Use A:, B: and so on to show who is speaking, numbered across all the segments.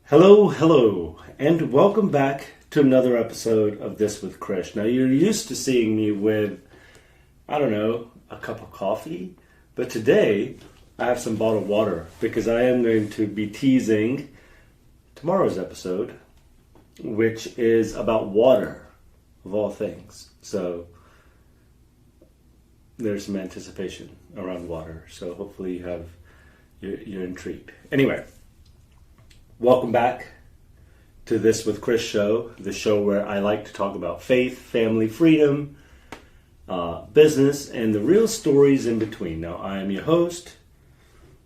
A: Hello, hello, and welcome back to another episode of This with Krish. Now, you're used to seeing me with, I don't know, a cup of coffee, but today I have some bottled water because I am going to be teasing tomorrow's episode, which is about water, of all things. So, there's some anticipation around water, so hopefully you're intrigued. Anyway. Welcome back to This with Krish Show, the show where I like to talk about faith, family, freedom, business, and the real stories in between. Now, I am your host,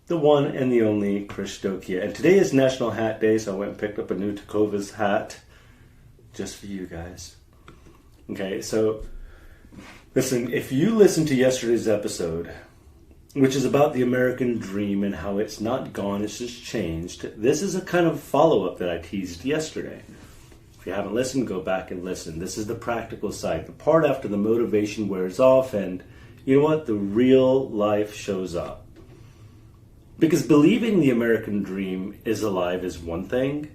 A: the one and the only Krish Dokia, and today is National Hat Day, so I went and picked up a new Takova's hat just for you guys. Okay, so listen, if you listened to yesterday's episode, which is about the American dream and how it's not gone, it's just changed. This is a kind of follow-up that I teased yesterday. If you haven't listened, go back and listen. This is the practical side, the part after the motivation wears off and, you know what, the real life shows up. Because believing the American dream is alive is one thing,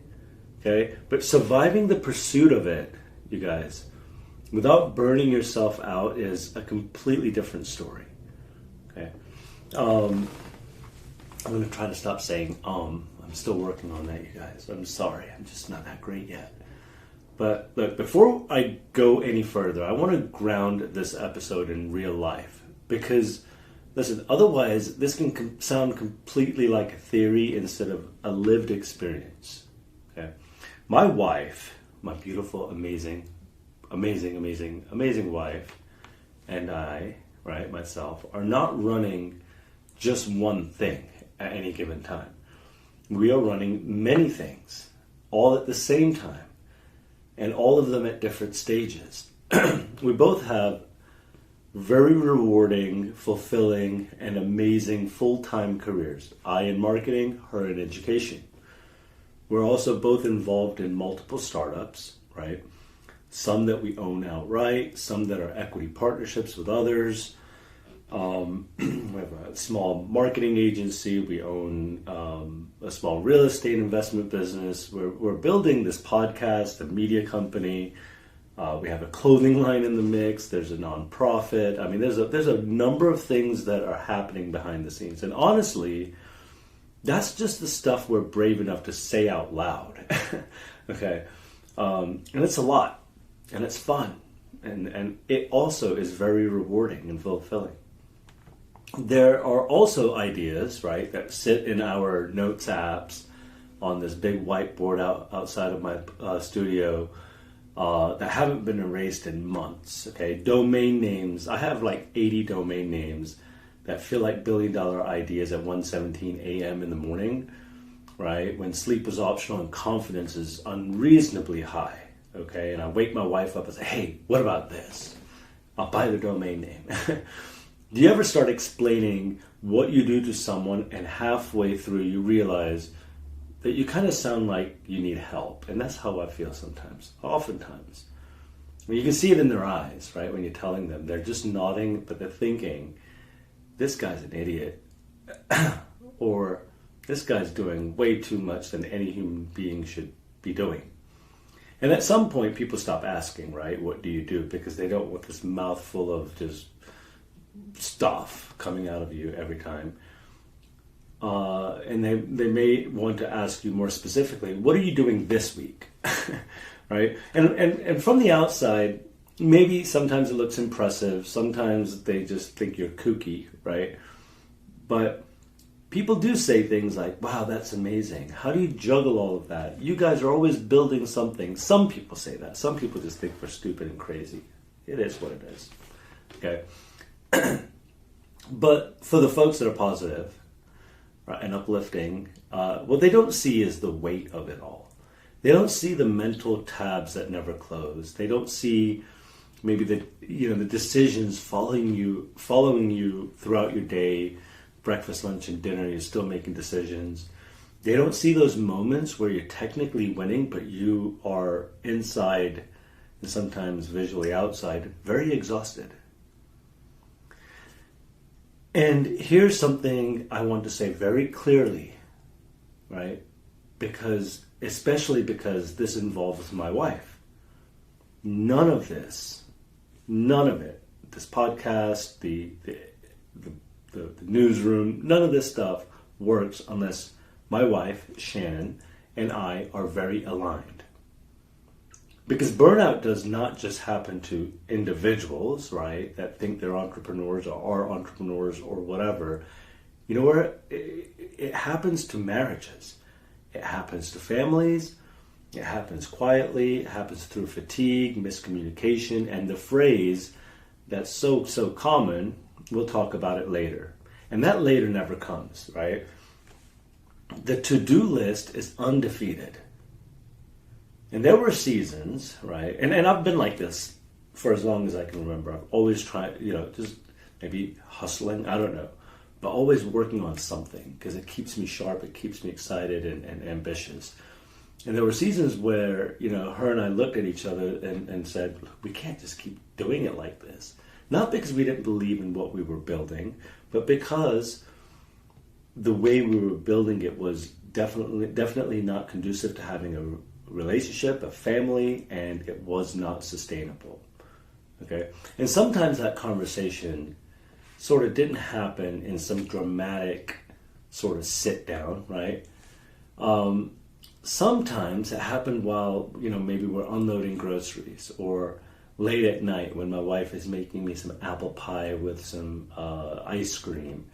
A: okay? But surviving the pursuit of it, you guys, without burning yourself out is a completely different story, okay? I'm going to try to stop saying I'm still working on that, you guys. I'm sorry, I'm just not that great yet. But look, before I go any further, I want to ground this episode in real life. Because, listen, otherwise this can sound completely like a theory instead of a lived experience. Okay? My wife, my beautiful, amazing wife, and I, right, myself, are not running just one thing at any given time. We are running many things, all at the same time, and all of them at different stages. We both have very rewarding, fulfilling, and amazing full-time careers. I in marketing, her in education. We're also both involved in multiple startups, right? Some that we own outright, some that are equity partnerships with others. We have a small marketing agency. We own a small real estate investment business. We're building this podcast, a media company. We have a clothing line in the mix. There's a nonprofit. I mean, there's a number of things that are happening behind the scenes. And honestly, that's just the stuff we're brave enough to say out loud. Okay, and it's a lot, and it's fun, and it also is very rewarding and fulfilling. There are also ideas, right, that sit in our notes apps on this big whiteboard outside of my studio that haven't been erased in months, okay? Domain names. I have like 80 domain names that feel like billion-dollar ideas at 1:17 a.m. in the morning, right, when sleep is optional and confidence is unreasonably high, okay? And I wake my wife up and say, hey, what about this? I'll buy the domain name. Do you ever start explaining what you do to someone and halfway through you realize that you kind of sound like you need help? And that's how I feel sometimes, oftentimes. You can see it in their eyes, right, when you're telling them. They're just nodding, but they're thinking, this guy's an idiot. Or this guy's doing way too much than any human being should be doing. And at some point, people stop asking, right, what do you do? Because they don't want this mouthful of just stuff coming out of you every time. And they may want to ask you more specifically, what are you doing this week? Right? And from the outside, maybe sometimes it looks impressive. Sometimes they just think you're kooky, right? But people do say things like, wow, that's amazing. How do you juggle all of that? You guys are always building something. Some people say that. Some people just think we're stupid and crazy. It is what it is. Okay? But for the folks that are positive, right, and uplifting, what they don't see is the weight of it all. They don't see the mental tabs that never close. They don't see maybe the decisions following you throughout your day, breakfast, lunch, and dinner. You're still making decisions. They don't see those moments where you're technically winning, but you are inside, and sometimes visually outside, very exhausted. And here's something I want to say very clearly, right? especially because this involves my wife. None of it, this podcast, the newsroom, none of this stuff works unless my wife, Shannon, and I are very aligned. Because burnout does not just happen to individuals, right, that think they're entrepreneurs or are entrepreneurs or whatever. You know where it happens to marriages. It happens to families. It happens quietly. It happens through fatigue, miscommunication, and the phrase that's so common, we'll talk about it later. And that later never comes, right? The to-do list is undefeated. And there were seasons, right? And I've been like this for as long as I can remember. I've always tried, just maybe hustling, I don't know. But always working on something because it keeps me sharp, it keeps me excited and ambitious. And there were seasons where, her and I looked at each other and said, look, we can't just keep doing it like this. Not because we didn't believe in what we were building, but because the way we were building it was definitely not conducive to having a relationship, a family, and it was not sustainable. Okay? And sometimes that conversation sort of didn't happen in some dramatic sort of sit down, right? Sometimes it happened while, maybe we're unloading groceries or late at night when my wife is making me some apple pie with some ice cream,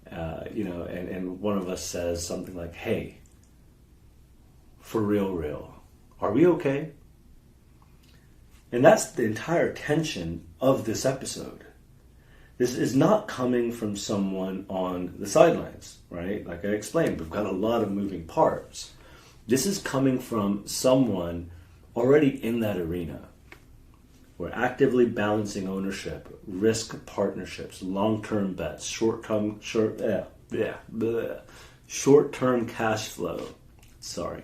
A: and one of us says something like, hey, for real, are we okay? And that's the entire tension of this episode. This is not coming from someone on the sidelines, right? Like I explained, we've got a lot of moving parts. This is coming from someone already in that arena. We're actively balancing ownership, risk partnerships, long-term bets, short-term cash flow. Sorry.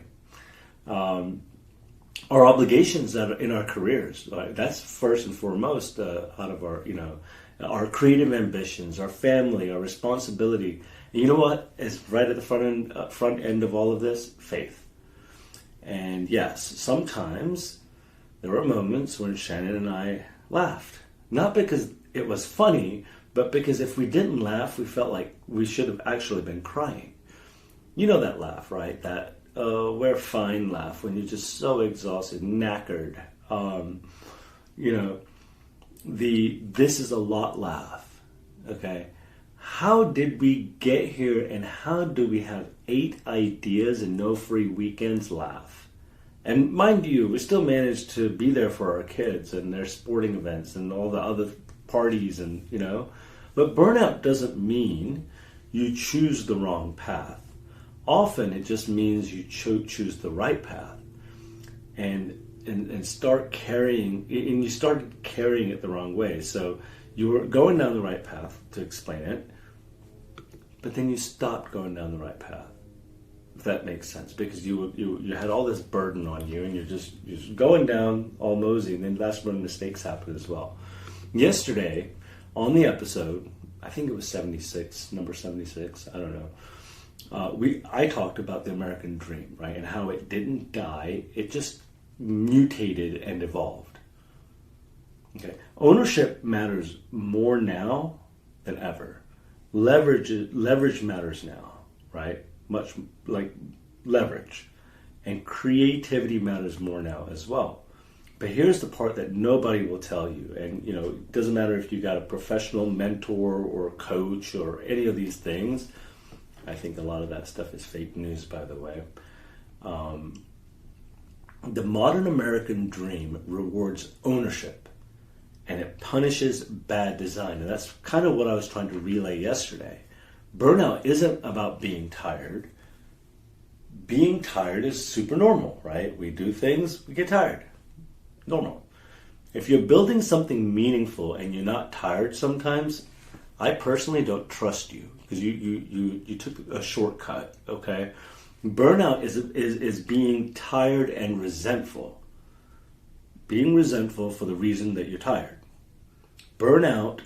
A: Our obligations that are in our careers, right? That's first and foremost out of our creative ambitions, our family, our responsibility. And you know what is right at the front end of all of this? Faith. And yes, sometimes there were moments when Shannon and I laughed. Not because it was funny, but because if we didn't laugh, we felt like we should have actually been crying. You know that laugh, right? That we're fine laugh when you're just so exhausted, knackered. This is a lot laugh. Okay? How did we get here and how do we have 8 ideas and no free weekends laugh? And mind you, we still managed to be there for our kids and their sporting events and all the other parties but burnout doesn't mean you choose the wrong path. Often it just means you choose the right path and start carrying, and you started carrying it the wrong way. So you were going down the right path, to explain it, but then you stopped going down the right path. If that makes sense, because you had all this burden on you, and you're just going down all nosy, and then that's when mistakes happen as well. Yesterday, on the episode, I think it was 76, number 76, I don't know. I talked about the American dream, right, and how it didn't die; it just mutated and evolved. Okay, ownership matters more now than ever. Leverage matters now, right? Much like leverage, and creativity matters more now as well. But here's the part that nobody will tell you, and it doesn't matter if you got a professional mentor or a coach or any of these things. I think a lot of that stuff is fake news, by the way. The modern American dream rewards ownership, and it punishes bad design. And that's kind of what I was trying to relay yesterday. Burnout isn't about being tired. Being tired is super normal, right? We do things, we get tired. Normal. If you're building something meaningful and you're not tired sometimes, I personally don't trust you because you took a shortcut, okay? Burnout is being tired and resentful. Being resentful for the reason that you're tired. Burnout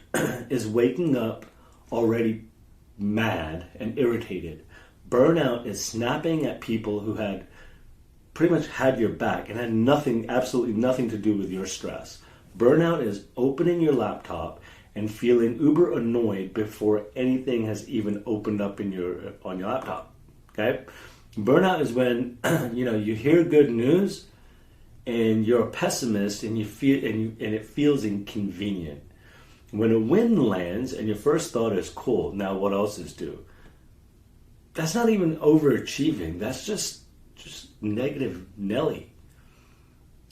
A: is waking up already mad and irritated, Burnout is snapping at people who had pretty much had your back and had nothing, absolutely nothing to do with your stress. Burnout is opening your laptop and feeling uber annoyed before anything has even opened up on your laptop. Okay? Burnout is when you hear good news and you're a pessimist and it feels inconvenient. When a win lands and your first thought is, cool, now what else is due? That's not even overachieving. That's just negative Nelly.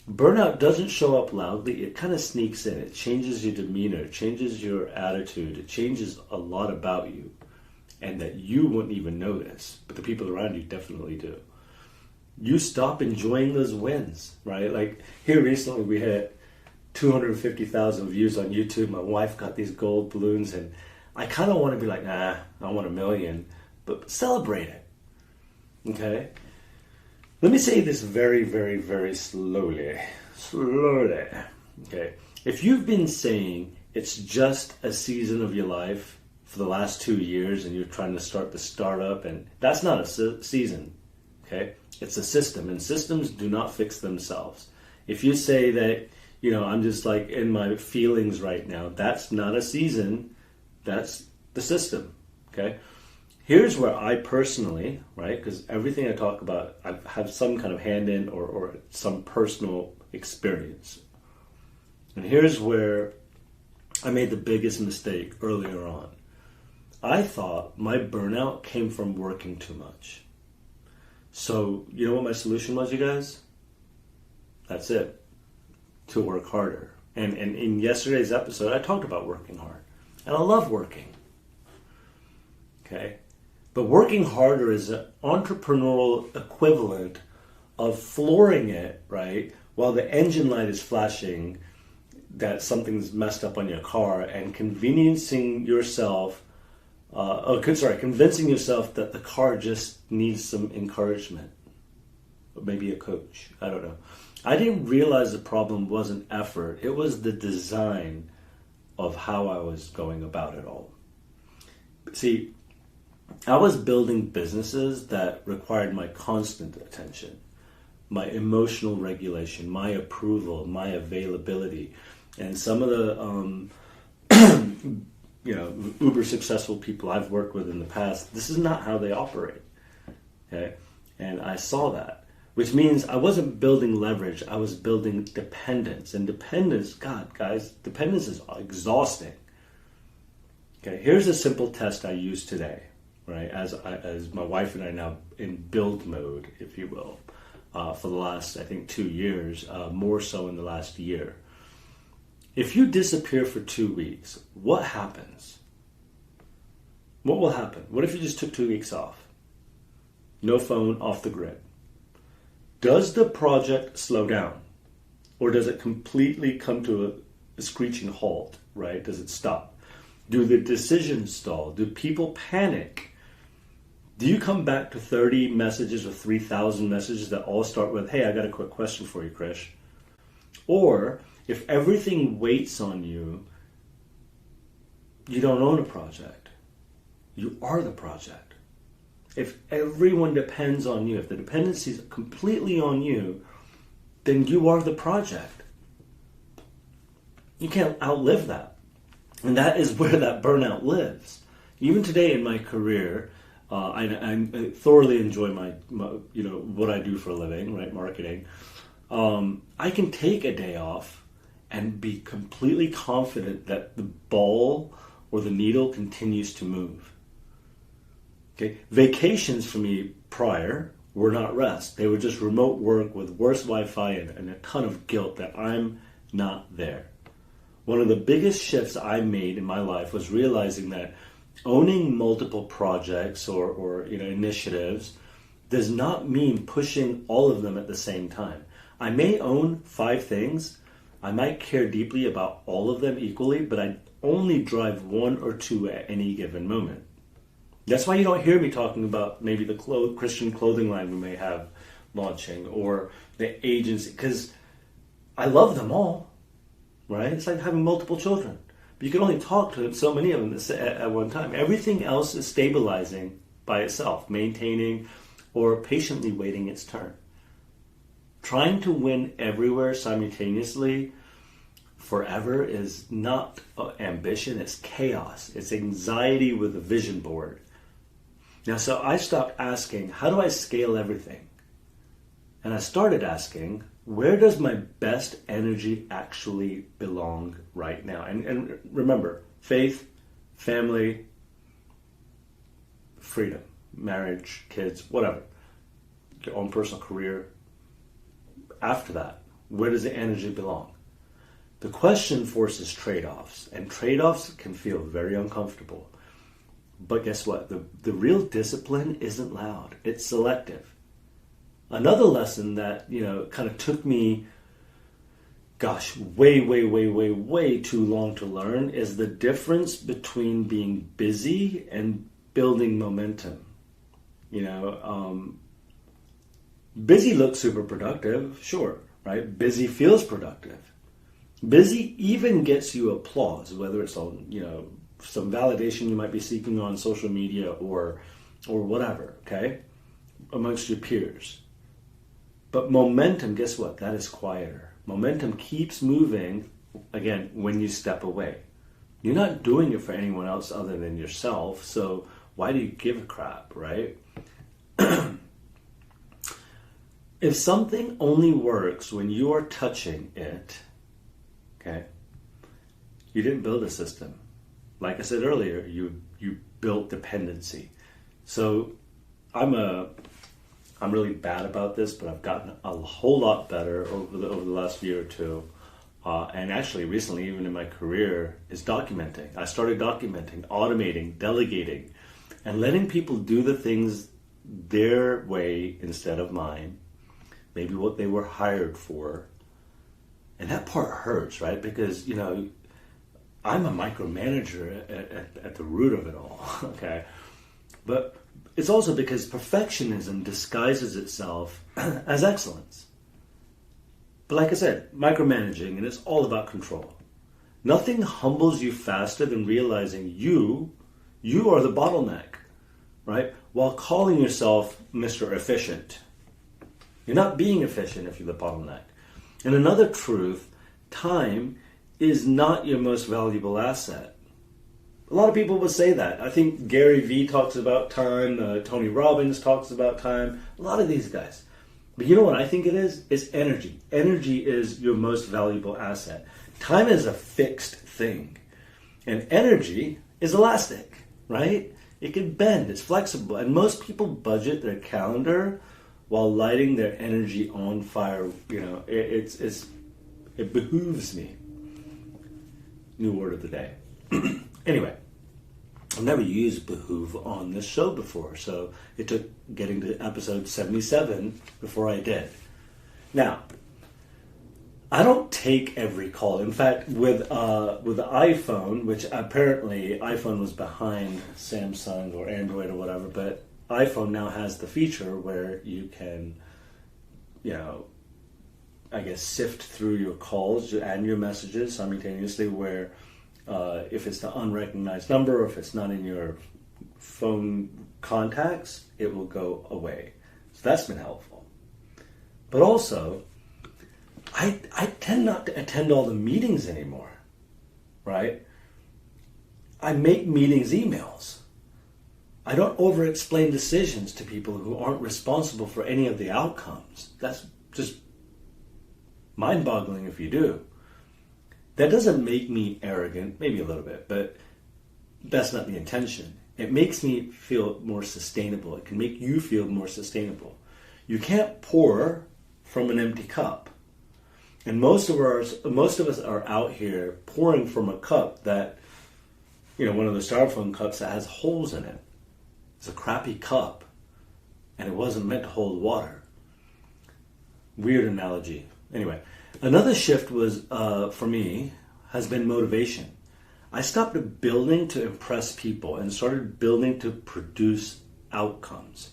A: Burnout doesn't show up loudly. It kind of sneaks in. It changes your demeanor, it changes your attitude, it changes a lot about you, and that you wouldn't even notice, but the people around you definitely do. You stop enjoying those wins, right? Like here recently we had 250,000 views on YouTube. My wife got these gold balloons, and I kind of want to be like, nah, I want 1 million, but celebrate it, okay? Let me say this very, very, very slowly, okay? If you've been saying it's just a season of your life for the last 2 years and you're trying to start the startup, and that's not a season, okay? It's a system, and systems do not fix themselves. If you say that, I'm just like in my feelings right now, that's not a season, that's the system, okay? Here's where I personally, right, because everything I talk about, I have some kind of hand in or some personal experience. And here's where I made the biggest mistake earlier on. I thought my burnout came from working too much. So, you know what my solution was, you guys? That's it. To work harder. And in yesterday's episode, I talked about working hard. And I love working. Okay? But working harder is an entrepreneurial equivalent of flooring it, right? While the engine light is flashing that something's messed up on your car, and convincing yourself that the car just needs some encouragement. Or maybe a coach. I don't know. I didn't realize the problem wasn't effort. It was the design of how I was going about it all. See, I was building businesses that required my constant attention, my emotional regulation, my approval, my availability. And some of the uber successful people I've worked with in the past, this is not how they operate. Okay? And I saw that. Which means I wasn't building leverage, I was building dependence. And dependence, God, guys, dependence is exhausting. Okay, here's a simple test I use today, right? As my wife and I now in build mode, if you will, for the last, I think, 2 years, more so in the last year. If you disappear for 2 weeks, what happens? What will happen? What if you just took 2 weeks off? No phone, off the grid. Does the project slow down? Or does it completely come to a screeching halt, right? Does it stop? Do the decisions stall? Do people panic? Do you come back to 30 messages or 3,000 messages that all start with, hey, I got a quick question for you, Krish? Or if everything waits on you, you don't own a project. You are the project. If everyone depends on you, if the dependency is completely on you, then you are the project. You can't outlive that. And that is where that burnout lives. Even today in my career, I thoroughly enjoy my what I do for a living, right, marketing. I can take a day off and be completely confident that the ball or the needle continues to move. Okay, vacations for me prior were not rest. They were just remote work with worse Wi-Fi and a ton of guilt that I'm not there. One of the biggest shifts I made in my life was realizing that owning multiple projects or initiatives does not mean pushing all of them at the same time. I may own 5 things. I might care deeply about all of them equally, but I only drive 1 or 2 at any given moment. That's why you don't hear me talking about maybe the Christian clothing line we may have launching or the agency, because I love them all, right? It's like having multiple children. But you can only talk to so many of them at one time. Everything else is stabilizing by itself, maintaining or patiently waiting its turn. Trying to win everywhere simultaneously forever is not ambition, it's chaos. It's anxiety with a vision board. Now, so I stopped asking, how do I scale everything? And I started asking, where does my best energy actually belong right now? And remember, faith, family, freedom, marriage, kids, whatever, your own personal career. After that, where does the energy belong? The question forces trade-offs, and trade-offs can feel very uncomfortable. But guess what? The real discipline isn't loud. It's selective. Another lesson that, kind of took me, way too long to learn is the difference between being busy and building momentum. Busy looks super productive, sure, right? Busy feels productive. Busy even gets you applause, whether it's on, some validation you might be seeking on social media or whatever, okay, amongst your peers. But momentum, guess what? That is quieter. Momentum keeps moving, again, when you step away. You're not doing it for anyone else other than yourself, so why do you give a crap, right? If something only works when you are touching it, okay, you didn't build a system. Like I said earlier, you built dependency. So I'm really bad about this, but I've gotten a whole lot better over the last year or two. And actually recently, even in my career, is documenting. I started documenting, automating, delegating, and letting people do the things their way instead of mine. Maybe what they were hired for. And that part hurts, right? Because, I'm a micromanager at the root of it all, okay? But it's also because perfectionism disguises itself as excellence. But like I said, micromanaging, and it's all about control. Nothing humbles you faster than realizing you are the bottleneck, right? While calling yourself Mr. Efficient. You're not being efficient if you're the bottleneck. And another truth, time is not your most valuable asset. A lot of people would say that. I think Gary Vee talks about time, Tony Robbins talks about time, a lot of these guys. But you know what I think it is? It's energy. Energy is your most valuable asset. Time is a fixed thing. And energy is elastic, right? It can bend, it's flexible. And most people budget their calendar while lighting their energy on fire. It behooves me. New word of the day. Anyway, I've never used behoove on this show before, so it took getting to episode 77 before I did. Now, I don't take every call. In fact, with the iPhone, which apparently iPhone was behind Samsung or Android or whatever, but iPhone now has the feature where you can, sift through your calls and your messages simultaneously, where if it's the unrecognized number or if it's not in your phone contacts, it will go away. So that's been helpful. But also, I tend not to attend all the meetings anymore, right? I make meetings emails. I don't over-explain decisions to people who aren't responsible for any of the outcomes. That's just mind-boggling if you do. That doesn't make me arrogant, maybe a little bit, but that's not the intention. It makes me feel more sustainable. It can make you feel more sustainable. You can't pour from an empty cup. And most of us are out here pouring from a cup that, one of the styrofoam cups that has holes in it. It's a crappy cup, and it wasn't meant to hold water. Weird analogy. Anyway, another shift was, for me, has been motivation. I stopped building to impress people and started building to produce outcomes.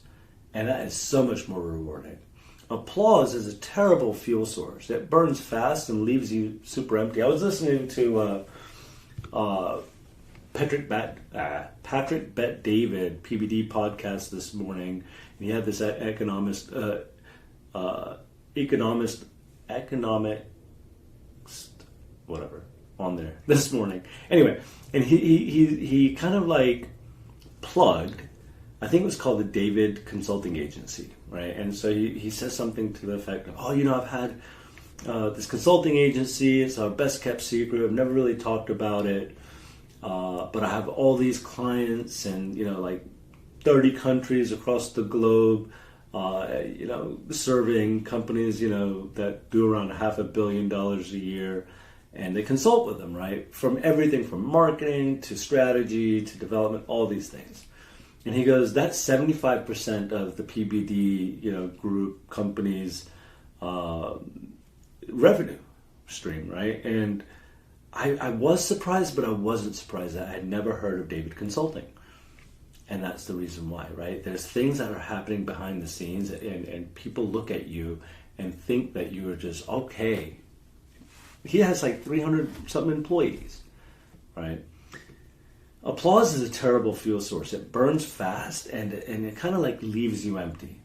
A: And that is so much more rewarding. Applause is a terrible fuel source. It burns fast and leaves you super empty. I was listening to Patrick Bet David PBD podcast this morning, and he had this economist whatever on there this morning. Anyway, and he kind of like plugged, I think it was called the David Consulting Agency, right? And so he says something to the effect of, oh, I've had this consulting agency. It's our best kept secret. I've never really talked about it. But I have all these clients and, like 30 countries across the globe, serving companies, that do around $500 million a year. And they consult with them, right? From everything from marketing to strategy to development, all these things. And he goes, that's 75% of the PBD, group companies' revenue stream, right? And I was surprised, but I wasn't surprised. I had never heard of David Consulting. And that's the reason why, right? There's things that are happening behind the scenes, and people look at you and think that you are just okay. He has like 300 something employees, right? Applause is a terrible fuel source. It burns fast and it kind of like leaves you empty.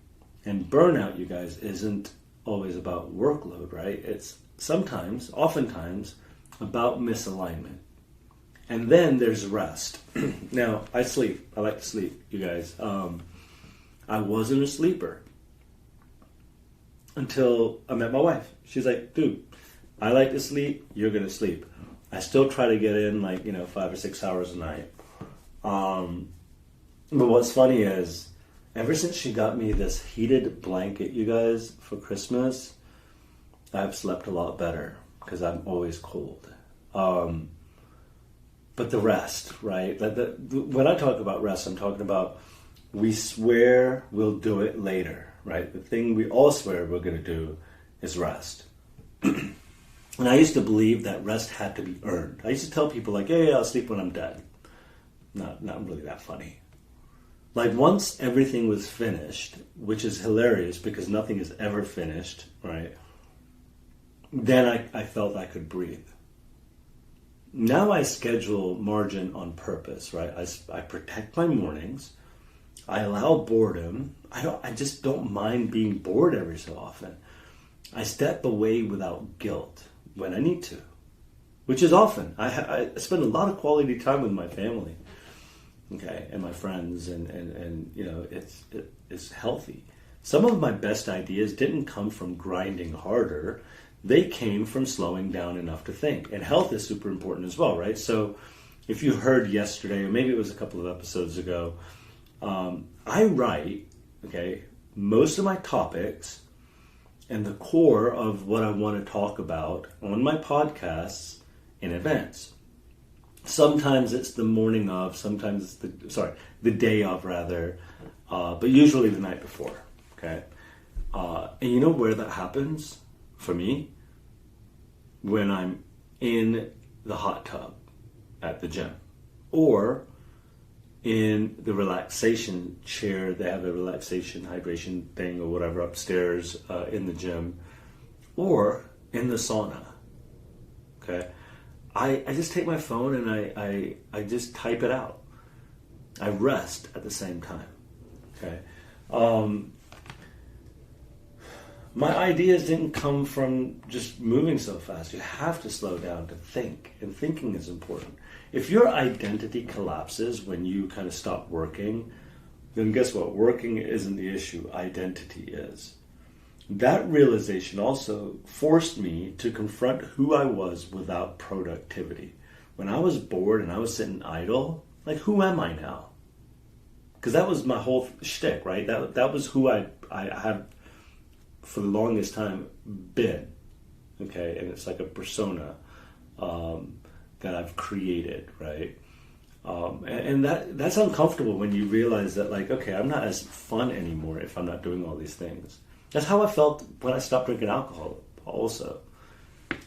A: And burnout, you guys, isn't always about workload, right? It's oftentimes about misalignment. And then there's rest. Now, I sleep. I like to sleep, you guys. I wasn't a sleeper until I met my wife. She's like, dude, I like to sleep. You're going to sleep. I still try to get in 5 or 6 hours a night. But what's funny is, ever since she got me this heated blanket, you guys, for Christmas, I've slept a lot better because I'm always cold. But the rest, right? When I talk about rest, I'm talking about we swear we'll do it later, right? The thing we all swear we're going to do is rest. And I used to believe that rest had to be earned. I used to tell people like, hey, I'll sleep when I'm dead. Not really that funny. Like once everything was finished, which is hilarious because nothing is ever finished, right? Then I felt I could breathe. Now I schedule margin on purpose, right? I protect my mornings. I allow boredom. I just don't mind being bored every so often. I step away without guilt when I need to, which is often. I spend a lot of quality time with my family, okay, and my friends, and it's healthy. Some of my best ideas didn't come from grinding harder. They came from slowing down enough to think. And health is super important as well, right? So if you heard yesterday, or maybe it was a couple of episodes ago, I write, okay, most of my topics and the core of what I want to talk about on my podcasts in advance. Sometimes it's the morning of, sometimes it's the day of rather, but usually the night before, okay? And you know where that happens for me? When I'm in the hot tub at the gym, or in the relaxation chair. They have a relaxation hydration thing or whatever upstairs in the gym, or in the sauna. Okay, I just take my phone and I just type it out. I rest at the same time. Okay. My ideas didn't come from just moving so fast. You have to slow down to think, and thinking is important. If your identity collapses when you kind of stop working, then guess what? Working isn't the issue. Identity is. That realization also forced me to confront who I was without productivity. When I was bored and I was sitting idle, like, who am I now? Because that was my whole shtick, right? That was who I have for the longest time been, okay? And it's like a persona that I've created, right? And that's uncomfortable when you realize that, like, okay, I'm not as fun anymore if I'm not doing all these things. That's how I felt when I stopped drinking alcohol also.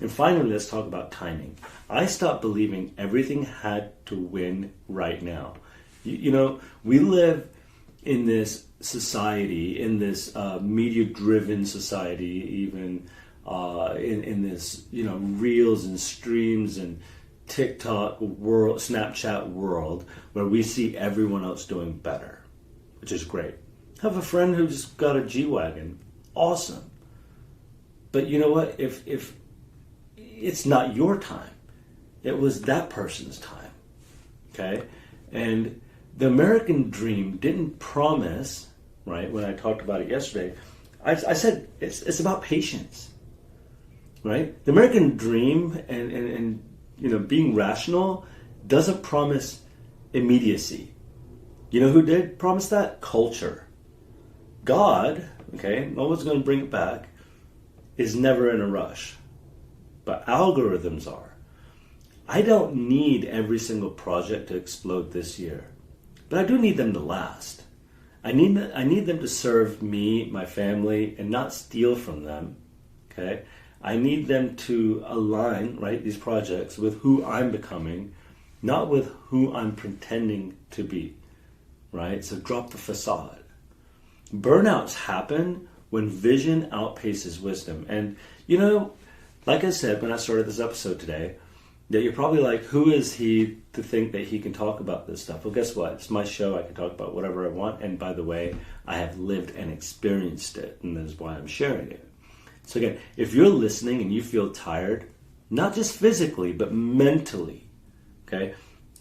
A: And finally, let's talk about timing. I stopped believing everything had to win right now. You know, we live in this society, in this media-driven society, even in this, reels and streams and TikTok world, Snapchat world, where we see everyone else doing better, which is great. Have a friend who's got a G-Wagon. Awesome. But you know what? If it's not your time, it was that person's time. Okay? And the American dream didn't promise, right, when I talked about it yesterday, I said it's about patience. Right? The American dream and being rational doesn't promise immediacy. You know who did promise that? Culture. God, okay, no one's going to bring it back, is never in a rush. But algorithms are. I don't need every single project to explode this year. But I do need them to last. I need them to serve me, my family, and not steal from them. Okay? I need them to align, right, these projects with who I'm becoming, not with who I'm pretending to be, right? So drop the facade. Burnouts happen when vision outpaces wisdom. And, like I said when I started this episode today, that you're probably like, who is he to think that he can talk about this stuff? Well, guess what? It's my show. I can talk about whatever I want. And by the way, I have lived and experienced it, and that is why I'm sharing it. So again, if you're listening and you feel tired, not just physically, but mentally, okay,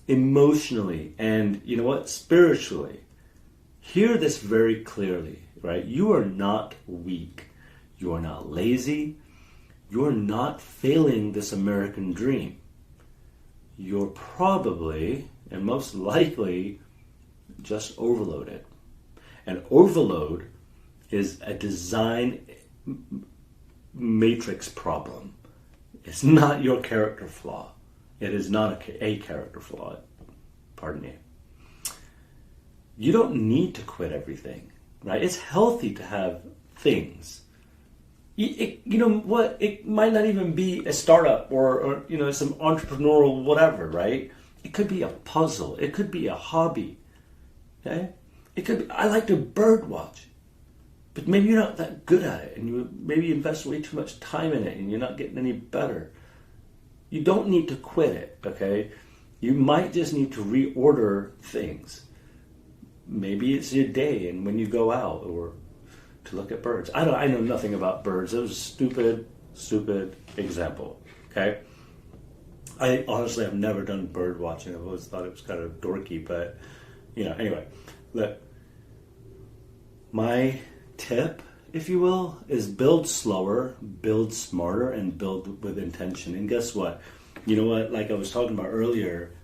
A: emotionally, and you know what, spiritually, hear this very clearly, right? You are not weak. You are not lazy. You are not failing this American dream. You're probably, and most likely, just overloaded. And overload is a design matrix problem. It's not your character flaw. It is not a character flaw. Pardon me. You don't need to quit everything, right? It's healthy to have things. You know what? It might not even be a startup or some entrepreneurial whatever, right? It could be a puzzle. It could be a hobby. Okay? It could be, I like to bird watch. But maybe you're not that good at it, and you maybe invest way too much time in it, and you're not getting any better. You don't need to quit it, okay? You might just need to reorder things. Maybe it's your day, and when you go out, or to look at birds. I know nothing about birds. It was a stupid example, okay? I honestly have never done bird watching. I've always thought it was kind of dorky, but, anyway. Look, my tip, if you will, is build slower, build smarter, and build with intention. And guess what? You know what? Like I was talking about earlier,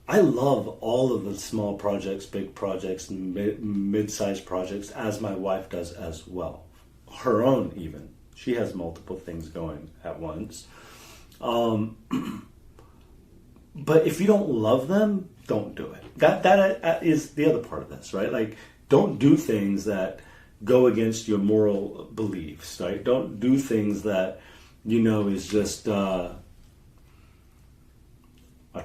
A: I love all of the small projects, big projects, and mid-sized projects, as my wife does as well. Her own, even. She has multiple things going at once. But if you don't love them, don't do it. That is the other part of this, right? Like, don't do things that go against your moral beliefs, right? Don't do things that is just a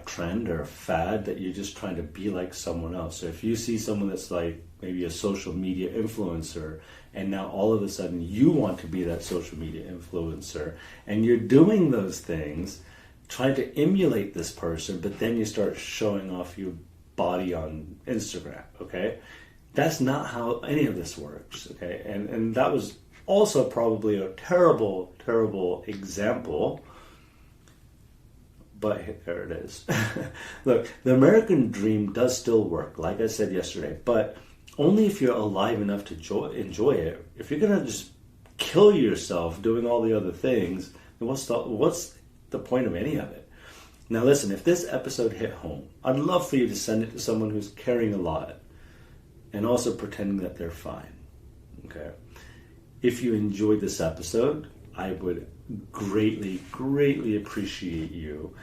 A: trend or a fad that you're just trying to be like someone else. So if you see someone that's like maybe a social media influencer, and now all of a sudden you want to be that social media influencer, and you're doing those things, trying to emulate this person, but then you start showing off your body on Instagram, okay? That's not how any of this works, okay? And that was also probably a terrible, terrible example, but there it is. Look, the American dream does still work, like I said yesterday, but only if you're alive enough to enjoy it. If you're going to just kill yourself doing all the other things, then what's the point of any of it? Now listen, if this episode hit home, I'd love for you to send it to someone who's caring a lot and also pretending that they're fine, okay? If you enjoyed this episode, I would greatly, greatly appreciate you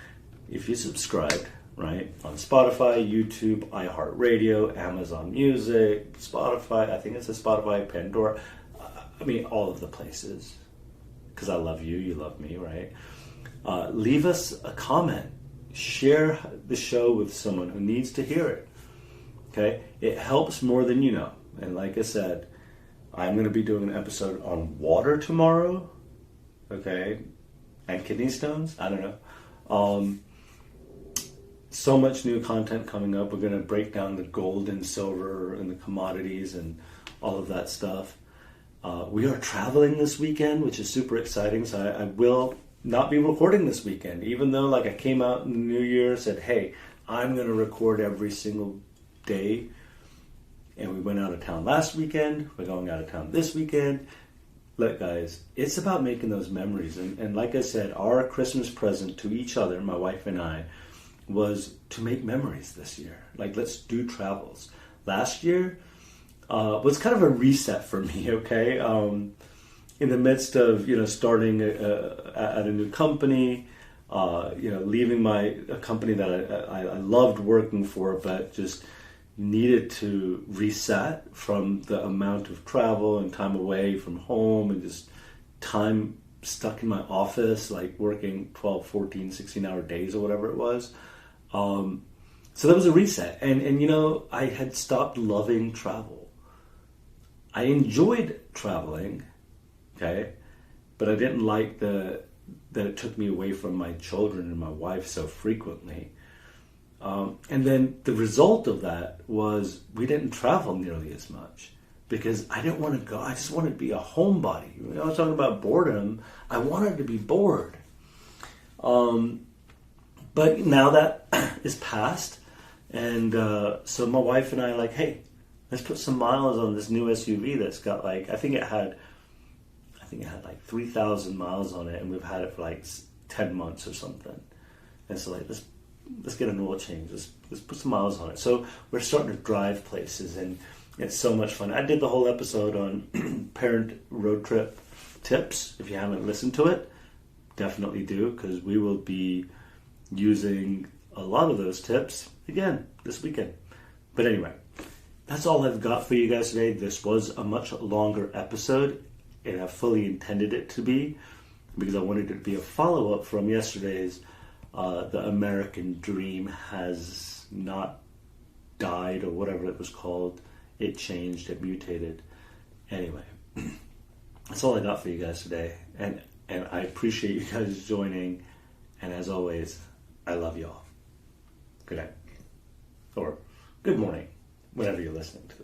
A: if you subscribed, right? On Spotify, YouTube, iHeartRadio, Amazon Music, Spotify, I think it's a Spotify, Pandora, all of the places. Because I love you, you love me, right? Leave us a comment. Share the show with someone who needs to hear it, okay? It helps more than you know. And like I said, I'm going to be doing an episode on water tomorrow, okay, and kidney stones. I don't know. so much new content coming up. We're going to break down the gold and silver and the commodities and all of that stuff. We are traveling this weekend, which is super exciting. So I will not be recording this weekend, even though like I came out in the new year, said, hey, I'm going to record every single day. And we went out of town last weekend. We're going out of town this weekend. Look, guys, it's about making those memories. And like I said, our Christmas present to each other, my wife and I, was to make memories this year. Like, let's do travels. Last year was kind of a reset for me, okay? In the midst of, starting at a new company, leaving a company that I loved working for, but just needed to reset from the amount of travel and time away from home and just time stuck in my office, like working 12, 14, 16-hour days or whatever it was. So that was a reset. And I had stopped loving travel. I enjoyed traveling, okay? But I didn't like that it took me away from my children and my wife so frequently. And then the result of that was we didn't travel nearly as much because I didn't want to go. I just wanted to be a homebody. I was talking about boredom. I wanted to be bored. But now that is past. And so my wife and I are like, hey, let's put some miles on this new SUV that's got I think it had like 3,000 miles on it, and we've had it for like 10 months or something. And so let's get an oil change. Let's put some miles on it. So we're starting to drive places, and it's so much fun. I did the whole episode on parent road trip tips. If you haven't listened to it, definitely do, because we will be using a lot of those tips again this weekend. But anyway, that's all I've got for you guys today. This was a much longer episode, and I fully intended it to be, because I wanted it to be a follow-up from yesterday's The American Dream Has Not Died, or whatever it was called. It changed, it mutated. Anyway, that's all I got for you guys today. And I appreciate you guys joining. And as always, I love you all. Good night. Or good morning, whenever you're listening to this.